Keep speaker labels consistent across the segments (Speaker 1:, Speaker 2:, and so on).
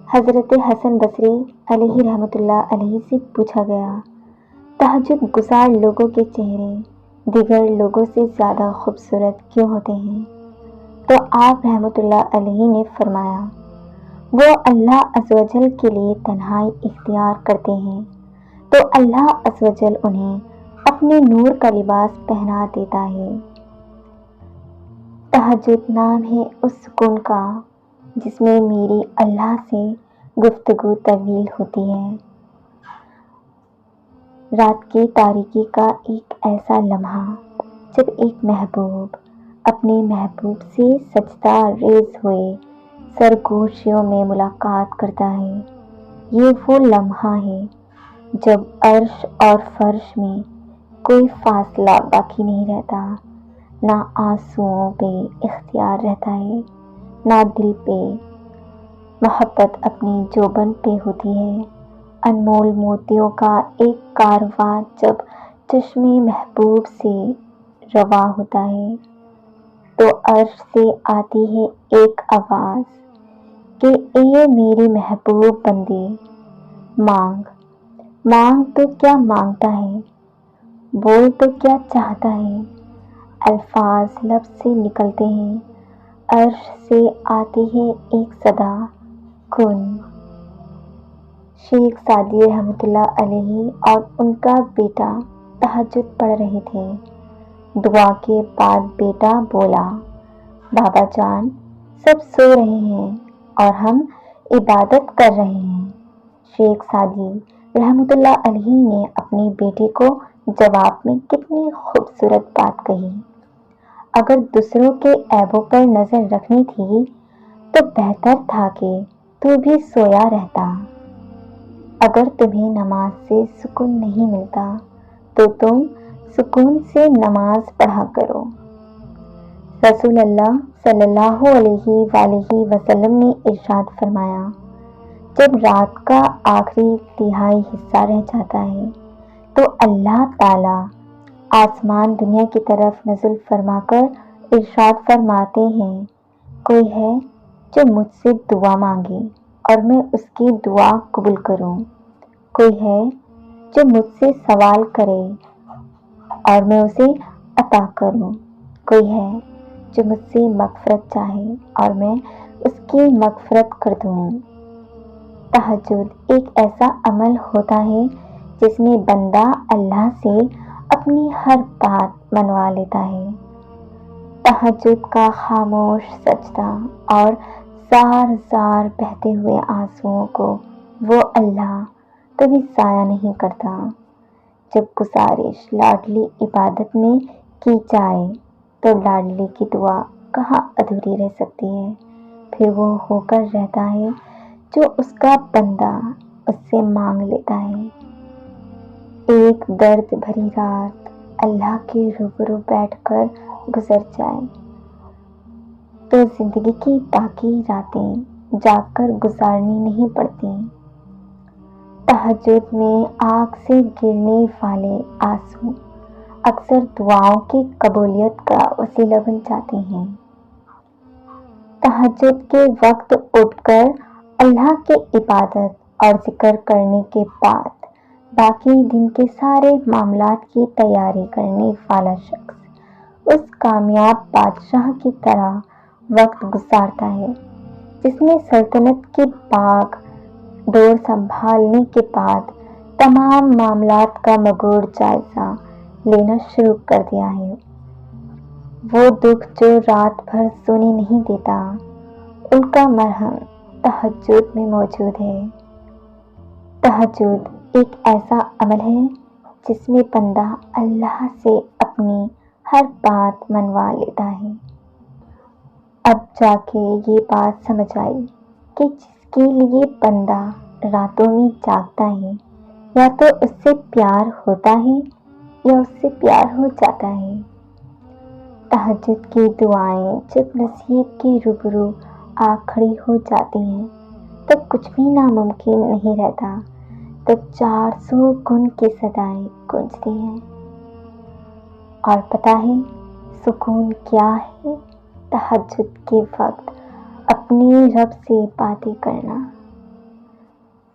Speaker 1: حضرت حسن بصری علیہ رحمۃ اللہ علیہ سے پوچھا گیا، تہجد گزار لوگوں کے چہرے دیگر لوگوں سے زیادہ خوبصورت کیوں ہوتے ہیں؟ تو آپ رحمۃ اللہ علیہ نے فرمایا، وہ اللہ عز و جل کے لیے تنہائی اختیار کرتے ہیں تو اللہ عز و جل انہیں اپنے نور کا لباس پہنا دیتا ہے۔ تہجد نام ہے اس سکون کا جس میں میری اللہ سے گفتگو طویل ہوتی ہے۔ رات کی تاریکی کا ایک ایسا لمحہ جب ایک محبوب اپنے محبوب سے سجدہ ریز ہوئے سرگوشیوں میں ملاقات کرتا ہے، یہ وہ لمحہ ہے جب عرش اور فرش میں کوئی فاصلہ باقی نہیں رہتا، نہ آنسوؤں پہ اختیار رہتا ہے، نہ دل پہ۔ محبت اپنی جوبن پہ ہوتی ہے۔ انمول موتیوں کا ایک کارواں جب چشم محبوب سے رواں ہوتا ہے تو عرش سے آتی ہے ایک آواز کہ اے میری محبوب بندے، مانگ مانگ تو کیا مانگتا ہے، بول تو کیا چاہتا ہے۔ الفاظ لب سے نکلتے ہیں، عرش سے آتی ہے ایک صدا، کن۔ شیخ سعدی رحمۃ اللہ علیہ اور ان کا بیٹا تہجد پڑھ رہے تھے۔ دعا کے بعد بیٹا بولا، بابا جان سب سو رہے ہیں اور ہم عبادت کر رہے ہیں۔ شیخ سعدی رحمۃ اللہ علیہ نے اپنے بیٹے کو جواب میں کتنی خوبصورت بات کہی، اگر دوسروں کے عیبوں پر نظر رکھنی تھی تو بہتر تھا کہ تو بھی سویا رہتا۔ اگر تمہیں نماز سے سکون نہیں ملتا تو تم سکون سے نماز پڑھا کرو۔ رسول اللہ صلی اللہ علیہ وآلہ وسلم نے ارشاد فرمایا، جب رات کا آخری تہائی حصہ رہ جاتا ہے تو اللہ تعالیٰ آسمان دنیا کی طرف نزول فرما کر ارشاد فرماتے ہیں، کوئی ہے جو مجھ سے دعا مانگے اور میں اس کی دعا قبول کروں، کوئی ہے جو مجھ سے سوال کرے اور میں اسے عطا کروں، کوئی ہے جو مجھ سے مغفرت چاہے اور میں اس کی مغفرت کر دوں۔ تہجد ایک ایسا عمل ہوتا ہے جس میں بندہ اللہ سے اپنی ہر بات منوا لیتا ہے۔ تہجد کا خاموش سجدہ اور زار زار بہتے ہوئے آنسوؤں کو وہ اللہ کبھی ضائع نہیں کرتا۔ جب گزارش لاڈلی عبادت میں کی جائے تو لاڈلی کی دعا کہاں ادھوری رہ سکتی ہے، پھر وہ ہو کر رہتا ہے جو اس کا بندہ اس سے مانگ لیتا ہے۔ ایک درد بھری رات اللہ کے روبرو بیٹھ کر گزر جائے تو زندگی کی باقی راتیں جاگ کر گزارنی نہیں پڑتی۔ تہجد میں آنکھ سے گرنے والے آنسو اکثر دعاؤں کی قبولیت کا وسیلہ بن جاتے ہیں۔ تہجد کے وقت اٹھ کر اللہ کی عبادت اور ذکر کرنے کے بعد باقی دن کے سارے معاملات کی تیاری کرنے والا شخص اس کامیاب بادشاہ کی طرح وقت گزارتا ہے جس نے سلطنت کی باغ ڈور سنبھالنے کے بعد تمام معاملات کا مغور جائزہ لینا شروع کر دیا ہے۔ وہ دکھ جو رات بھر سونے نہیں دیتا، ان کا مرہم تہجد میں موجود ہے۔ تہجد ایک ایسا عمل ہے جس میں بندہ اللہ سے اپنی ہر بات منوا لیتا ہے۔ اب جا کے یہ بات سمجھ آئی کہ جس کے لیے بندہ راتوں میں جاگتا ہے یا تو اس سے پیار ہوتا ہے یا اس سے پیار ہو جاتا ہے۔ تہجد کی دعائیں جب نصیب کے روبرو آ کھڑی ہو جاتی ہیں تب کچھ بھی ناممکن نہیں رہتا، تب 400 گن کی صدائیں گونجتی ہیں۔ اور پتہ ہے سکون کیا ہے؟ تہجد کے وقت اپنے رب سے باتیں کرنا۔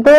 Speaker 1: 2